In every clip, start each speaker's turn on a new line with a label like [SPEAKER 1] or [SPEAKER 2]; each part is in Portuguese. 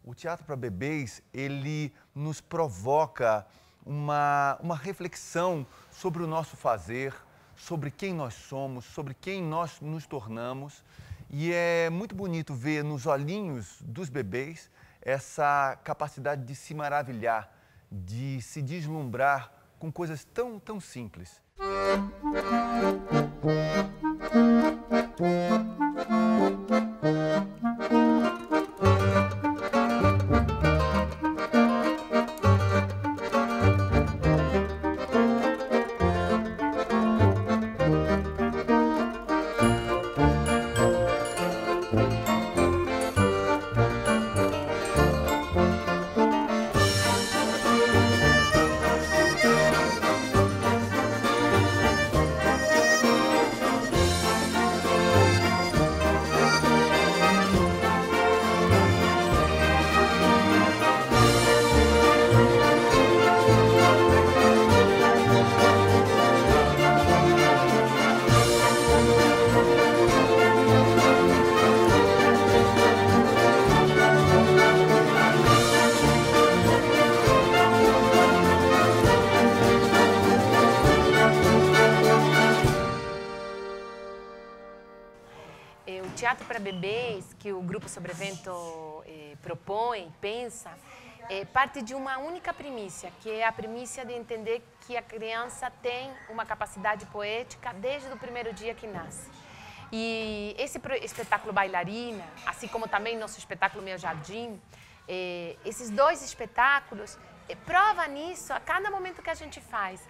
[SPEAKER 1] O teatro para bebês, ele nos provoca uma reflexão sobre o nosso fazer, sobre quem nós somos, sobre quem nós nos tornamos. E é muito bonito ver nos olhinhos dos bebês essa capacidade de se maravilhar, de se deslumbrar com coisas tão simples.
[SPEAKER 2] O teatro para bebês, que o Grupo Sobrevento propõe, pensa, parte de uma única premissa, que é a premissa de entender que a criança tem uma capacidade poética desde o primeiro dia que nasce. E esse espetáculo Bailarina, assim como também nosso espetáculo Meu Jardim, esses dois espetáculos prova nisso a cada momento que a gente faz.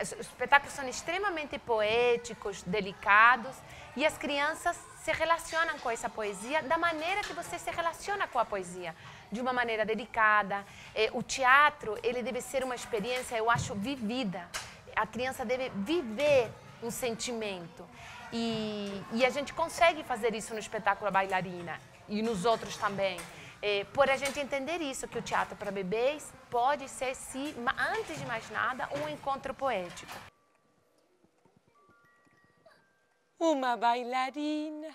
[SPEAKER 2] Os espetáculos são extremamente poéticos, delicados, e as crianças se relacionam com essa poesia da maneira que você se relaciona com a poesia, de uma maneira delicada. O teatro, ele deve ser uma experiência, eu acho, vivida. A criança deve viver um sentimento. E a gente consegue fazer isso no espetáculo Bailarina e nos outros também. Por a gente entender isso, que o teatro para bebês pode ser, antes de mais nada, um encontro poético.
[SPEAKER 3] Uma bailarina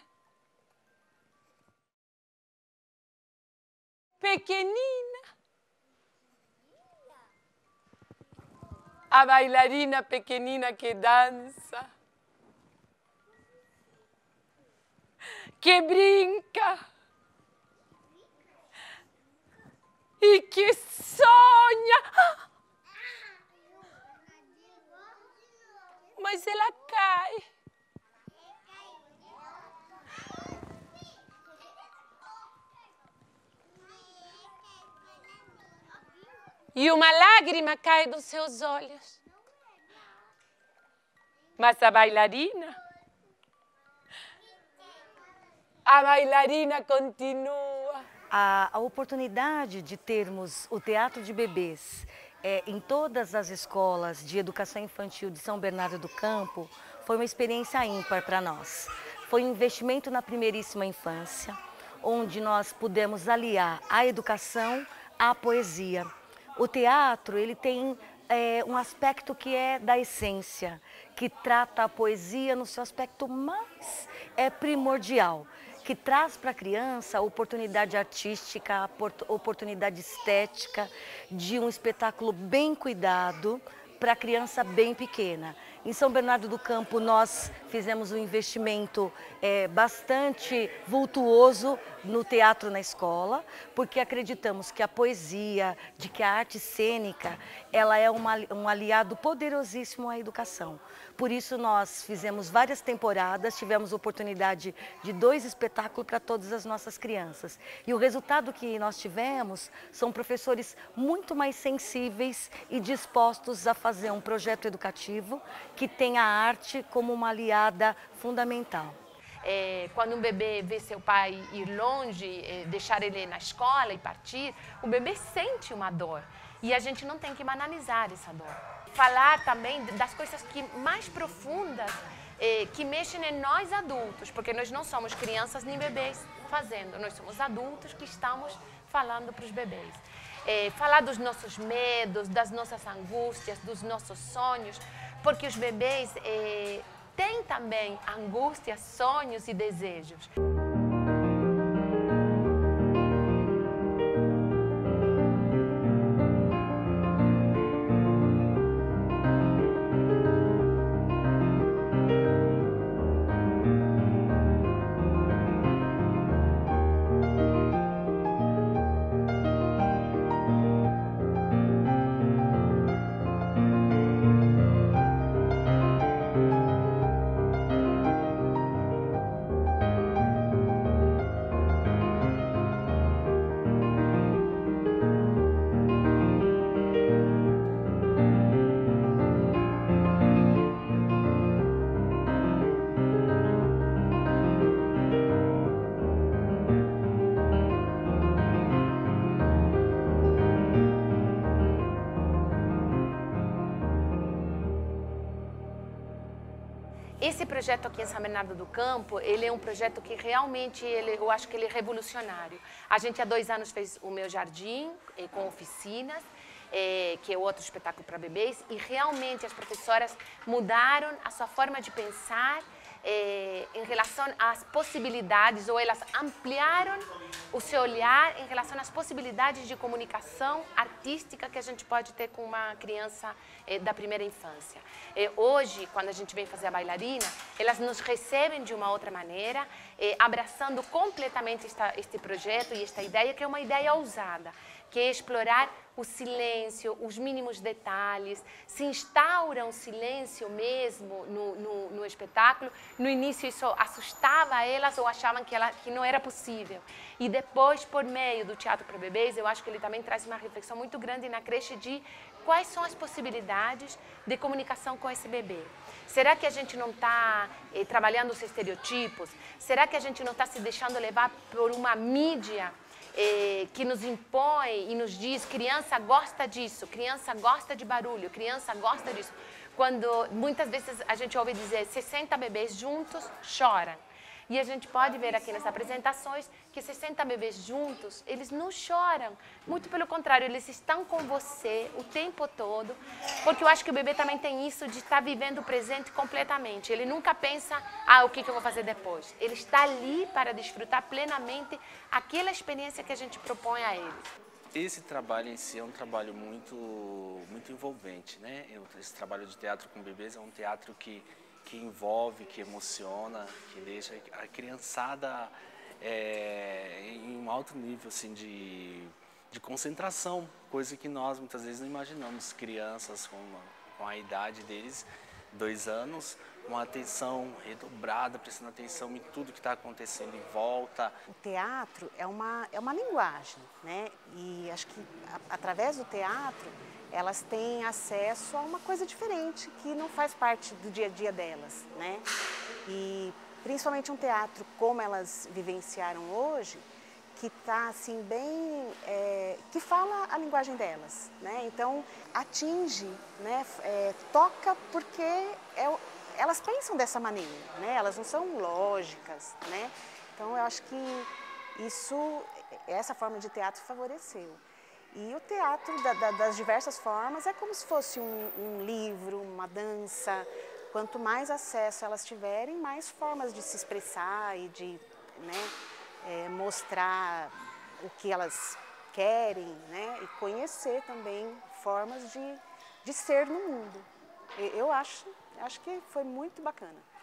[SPEAKER 3] pequenina, a bailarina pequenina que dança, que brinca e que sonha. Mas ela cai. E uma lágrima cai dos seus olhos. Mas a bailarina continua.
[SPEAKER 4] A oportunidade de termos o teatro de bebês em todas as escolas de educação infantil de São Bernardo do Campo foi uma experiência ímpar para nós. Foi um investimento na primeiríssima infância, onde nós pudemos aliar a educação à poesia. O teatro, ele tem um aspecto que é da essência, que trata a poesia no seu aspecto mais primordial, que traz para a criança a oportunidade artística, a oportunidade estética de um espetáculo bem cuidado para a criança bem pequena. Em São Bernardo do Campo, nós fizemos um investimento bastante vultuoso no teatro na escola, porque acreditamos que a poesia, de que a arte cênica, ela é um aliado poderosíssimo à educação. Por isso nós fizemos várias temporadas, tivemos oportunidade de 2 espetáculos para todas as nossas crianças. E o resultado que nós tivemos são professores muito mais sensíveis e dispostos a fazer um projeto educativo que tem a arte como uma aliada fundamental.
[SPEAKER 2] Quando um bebê vê seu pai ir longe, deixar ele na escola e partir, o bebê sente uma dor. E a gente não tem que banalizar essa dor. Falar também das coisas mais profundas que mexem em nós adultos, porque nós não somos crianças nem bebês fazendo, nós somos adultos que estamos falando para os bebês. Falar dos nossos medos, das nossas angústias, dos nossos sonhos, porque os bebês têm também angústias, sonhos e desejos. Esse projeto aqui em São Bernardo do Campo, ele é um projeto que realmente, eu acho que ele é revolucionário. A gente há 2 anos fez o Meu Jardim, com oficinas, que é outro espetáculo para bebês, e realmente as professoras mudaram a sua forma de pensar em relação às possibilidades, ou elas ampliaram o seu olhar em relação às possibilidades de comunicação artística que a gente pode ter com uma criança da primeira infância. Hoje, quando a gente vem fazer a bailarina, elas nos recebem de uma outra maneira, abraçando completamente este projeto e esta ideia, que é uma ideia ousada, que é explorar o silêncio, os mínimos detalhes, se instaura um silêncio mesmo no espetáculo. No início isso assustava elas ou achavam que não era possível. E depois, por meio do teatro para bebês, eu acho que ele também traz uma reflexão muito grande na creche de quais são as possibilidades de comunicação com esse bebê. Será que a gente não está trabalhando os estereotipos? Será que a gente não está se deixando levar por uma mídia que nos impõe e nos diz: criança gosta disso, criança gosta de barulho, criança gosta disso. Quando muitas vezes a gente ouve dizer 60 bebês juntos choram. E a gente pode ver aqui nas apresentações que 60 bebês juntos, eles não choram. Muito pelo contrário, eles estão com você o tempo todo, porque eu acho que o bebê também tem isso de estar vivendo o presente completamente. Ele nunca pensa, o que eu vou fazer depois. Ele está ali para desfrutar plenamente aquela experiência que a gente propõe a ele.
[SPEAKER 5] Esse trabalho em si é um trabalho muito envolvente, né? Esse trabalho de teatro com bebês é um teatro que envolve, que emociona, que deixa a criançada em um alto nível assim, de concentração, coisa que nós muitas vezes não imaginamos. Crianças com a idade deles, 2 anos, com a atenção redobrada, prestando atenção em tudo que está acontecendo em volta.
[SPEAKER 6] O teatro é uma linguagem, né? E acho que através do teatro elas têm acesso a uma coisa diferente que não faz parte do dia a dia delas, né? E principalmente um teatro como elas vivenciaram hoje, que está assim bem, que fala a linguagem delas, né? Então atinge, né? Toca porque elas pensam dessa maneira, né? Elas não são lógicas, né? Então eu acho que essa forma de teatro favoreceu. E o teatro, das diversas formas, é como se fosse um livro, uma dança. Quanto mais acesso elas tiverem, mais formas de se expressar e de, né, mostrar o que elas querem, né, e conhecer também formas de ser no mundo. Eu acho que foi muito bacana.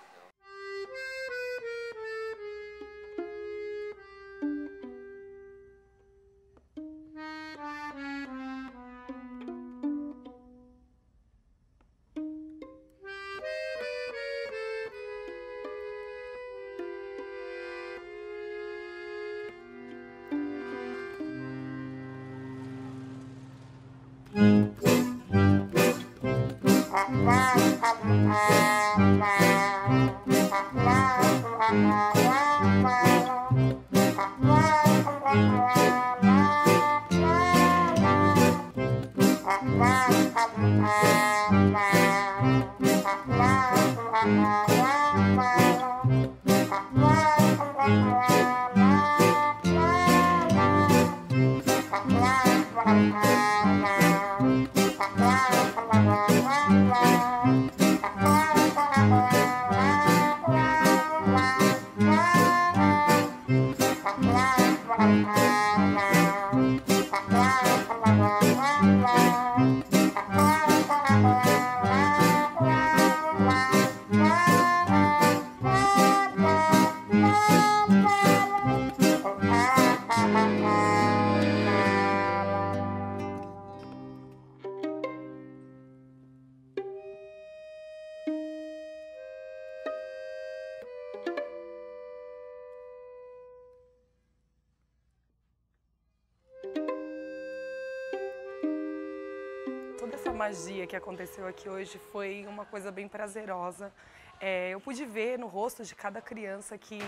[SPEAKER 7] Toda essa magia que aconteceu aqui hoje foi uma coisa bem prazerosa. Eu pude ver no rosto de cada criança que,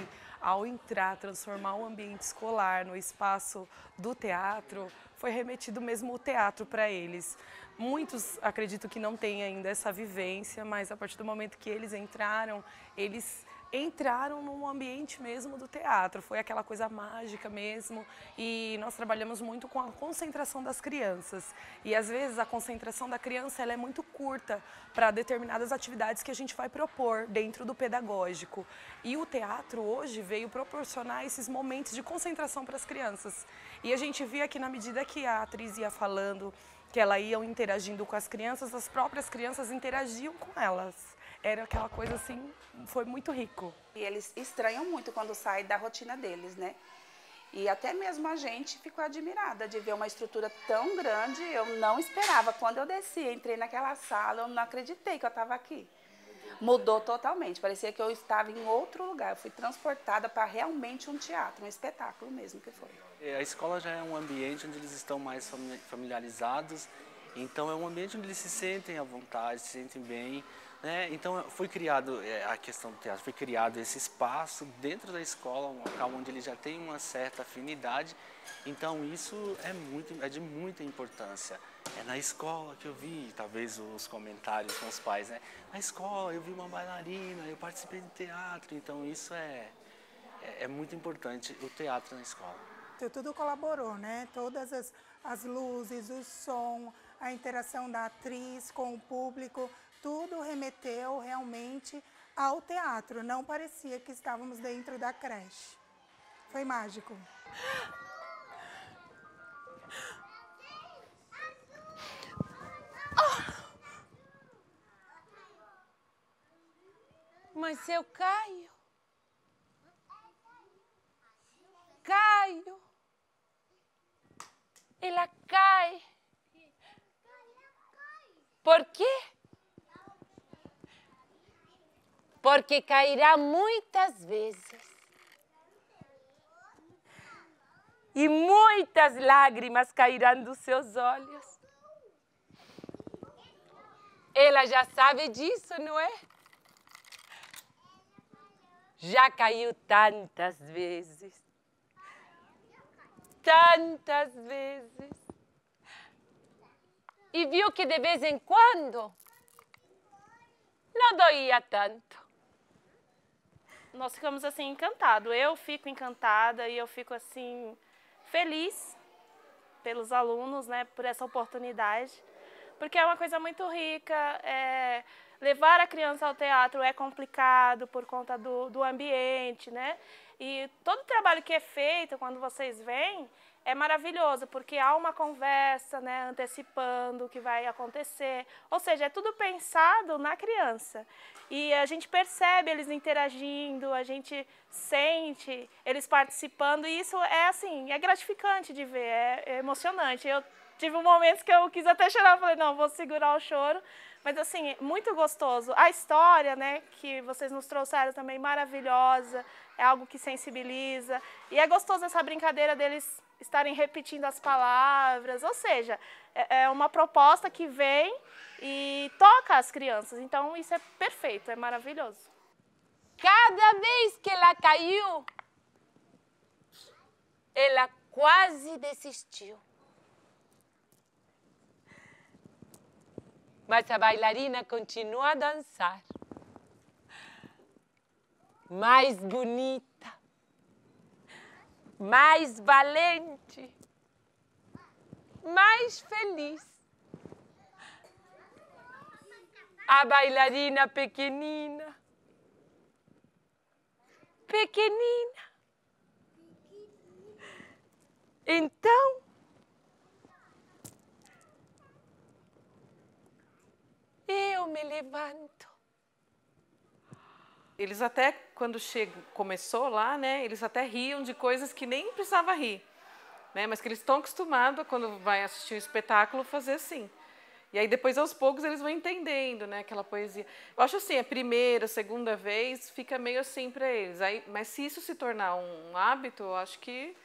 [SPEAKER 7] ao entrar, transformar o ambiente escolar no espaço do teatro, foi remetido mesmo o teatro para eles. Muitos acredito que não têm ainda essa vivência, mas a partir do momento que eles entraram num ambiente mesmo do teatro. Foi aquela coisa mágica mesmo, e nós trabalhamos muito com a concentração das crianças. E às vezes a concentração da criança ela é muito curta para determinadas atividades que a gente vai propor dentro do pedagógico. E o teatro hoje veio proporcionar esses momentos de concentração para as crianças. E a gente via que na medida que a atriz ia falando, que ela ia interagindo com as crianças, as próprias crianças interagiam com elas. Era aquela coisa assim, foi muito rico.
[SPEAKER 8] E eles estranham muito quando saem da rotina deles, né? E até mesmo a gente ficou admirada de ver uma estrutura tão grande, eu não esperava. Quando eu desci, entrei naquela sala, eu não acreditei que eu estava aqui. Mudou totalmente, parecia que eu estava em outro lugar. Eu fui transportada para realmente um teatro, um espetáculo mesmo que foi.
[SPEAKER 5] A escola já é um ambiente onde eles estão mais familiarizados, então é um ambiente onde eles se sentem à vontade, se sentem bem. Então foi criado a questão do teatro, foi criado esse espaço dentro da escola, um local onde ele já tem uma certa afinidade. Então isso é de muita importância. É na escola que eu vi, talvez os comentários com os pais, né? Na escola eu vi uma bailarina, eu participei de teatro. Então isso é muito importante, o teatro na escola.
[SPEAKER 9] Tudo colaborou, né? Todas as luzes, o som, a interação da atriz com o público, tudo remeteu realmente ao teatro. Não parecia que estávamos dentro da creche. Foi mágico.
[SPEAKER 3] Mas eu caio. Caio. Ela cai. Por quê? Porque cairá muitas vezes. E muitas lágrimas cairão dos seus olhos. Ela já sabe disso, não é? Já caiu tantas vezes. Tantas vezes. E viu que de vez em quando não doía tanto.
[SPEAKER 10] Nós ficamos assim encantados. Eu fico encantada e eu fico assim feliz pelos alunos, né, por essa oportunidade, porque é uma coisa muito rica. Levar a criança ao teatro é complicado por conta do ambiente, né? E todo o trabalho que é feito quando vocês vêm é maravilhoso, porque há uma conversa, né, antecipando o que vai acontecer. Ou seja, é tudo pensado na criança. E a gente percebe eles interagindo, a gente sente eles participando, e isso é assim, é gratificante de ver, é emocionante. Eu tive momentos que eu quis até chorar, falei, não, vou segurar o choro. Mas assim, muito gostoso. A história, né, que vocês nos trouxeram também, maravilhosa, é algo que sensibiliza. E é gostoso essa brincadeira deles estarem repetindo as palavras, ou seja, é uma proposta que vem e toca as crianças. Então isso é perfeito, é maravilhoso.
[SPEAKER 3] Cada vez que ela caiu, ela quase desistiu. Mas a bailarina continua a dançar. Mais bonita, mais valente, mais feliz. A bailarina pequenina, pequenina. Então, eu me levanto.
[SPEAKER 11] Eles até, quando começou lá, né, eles até riam de coisas que nem precisava rir, né, mas que eles estão acostumados, quando vai assistir um espetáculo, fazer assim. E aí depois, aos poucos, eles vão entendendo, né, aquela poesia. Eu acho assim, a primeira, segunda vez, fica meio assim para eles. Aí, mas se isso se tornar um hábito, eu acho que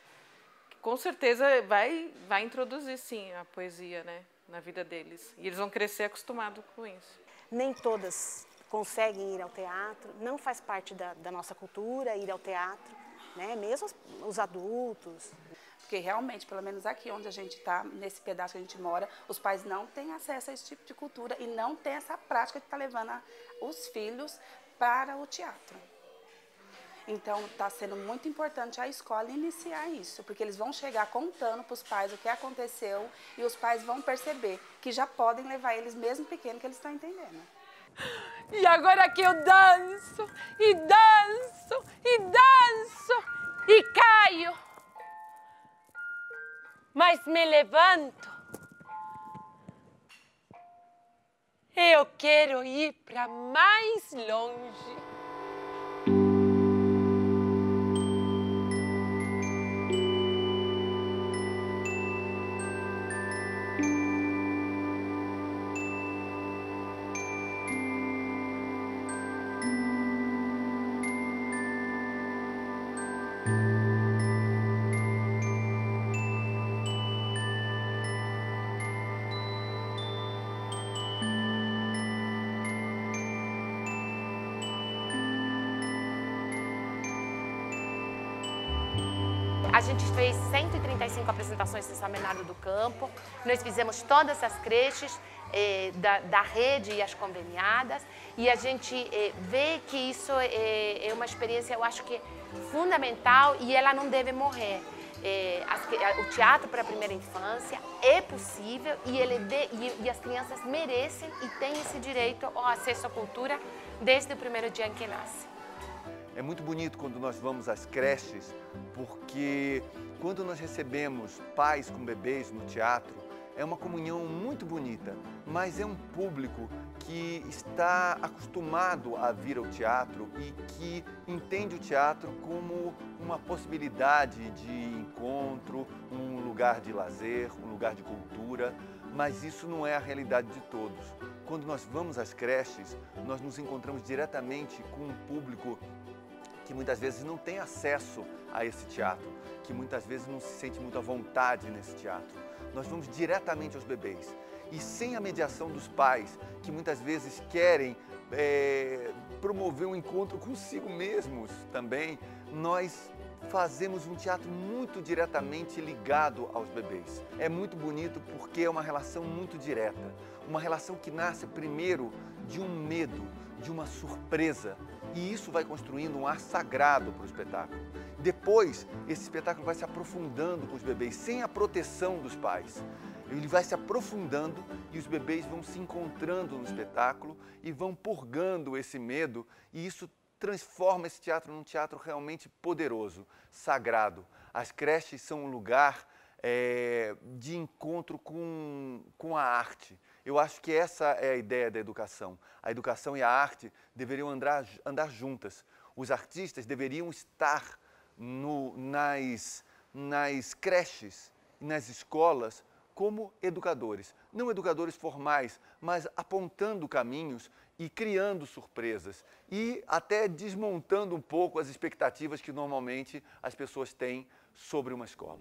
[SPEAKER 11] com certeza vai introduzir, sim, a poesia, né, na vida deles. E eles vão crescer acostumados com isso.
[SPEAKER 6] Nem todas conseguem ir ao teatro, não faz parte da nossa cultura ir ao teatro, né? Mesmo os adultos.
[SPEAKER 8] Porque realmente, pelo menos aqui onde a gente está, nesse pedaço que a gente mora, os pais não têm acesso a esse tipo de cultura e não têm essa prática de estar levando os filhos para o teatro. Então, está sendo muito importante a escola iniciar isso, porque eles vão chegar contando para os pais o que aconteceu e os pais vão perceber que já podem levar eles, mesmo pequenos, que eles estão entendendo.
[SPEAKER 3] E agora que eu danço, e danço, e danço, e caio, mas me levanto, eu quero ir para mais longe.
[SPEAKER 2] A gente fez 135 apresentações em São Bernardo do Campo, nós fizemos todas as creches da rede e as conveniadas, e a gente vê que isso é uma experiência, eu acho que fundamental, e ela não deve morrer. O teatro para a primeira infância é possível e as crianças merecem e têm esse direito ao acesso à cultura desde o primeiro dia em que nasce.
[SPEAKER 1] É muito bonito quando nós vamos às creches, porque quando nós recebemos pais com bebês no teatro, é uma comunhão muito bonita, mas é um público que está acostumado a vir ao teatro e que entende o teatro como uma possibilidade de encontro, um lugar de lazer, um lugar de cultura, mas isso não é a realidade de todos. Quando nós vamos às creches, nós nos encontramos diretamente com um público que muitas vezes não tem acesso a esse teatro, que muitas vezes não se sente muito à vontade nesse teatro. Nós vamos diretamente aos bebês e sem a mediação dos pais, que muitas vezes querem promover um encontro consigo mesmos também, nós fazemos um teatro muito diretamente ligado aos bebês. É muito bonito porque é uma relação muito direta, uma relação que nasce primeiro de um medo, de uma surpresa, e isso vai construindo um ar sagrado para o espetáculo. Depois, esse espetáculo vai se aprofundando com os bebês, sem a proteção dos pais. Ele vai se aprofundando e os bebês vão se encontrando no espetáculo e vão purgando esse medo, e isso transforma esse teatro num teatro realmente poderoso, sagrado. As creches são um lugar de encontro com a arte. Eu acho que essa é a ideia da educação. A educação e a arte deveriam andar juntas. Os artistas deveriam estar nas creches e nas escolas como educadores. Não educadores formais, mas apontando caminhos e criando surpresas. E até desmontando um pouco as expectativas que normalmente as pessoas têm sobre uma escola.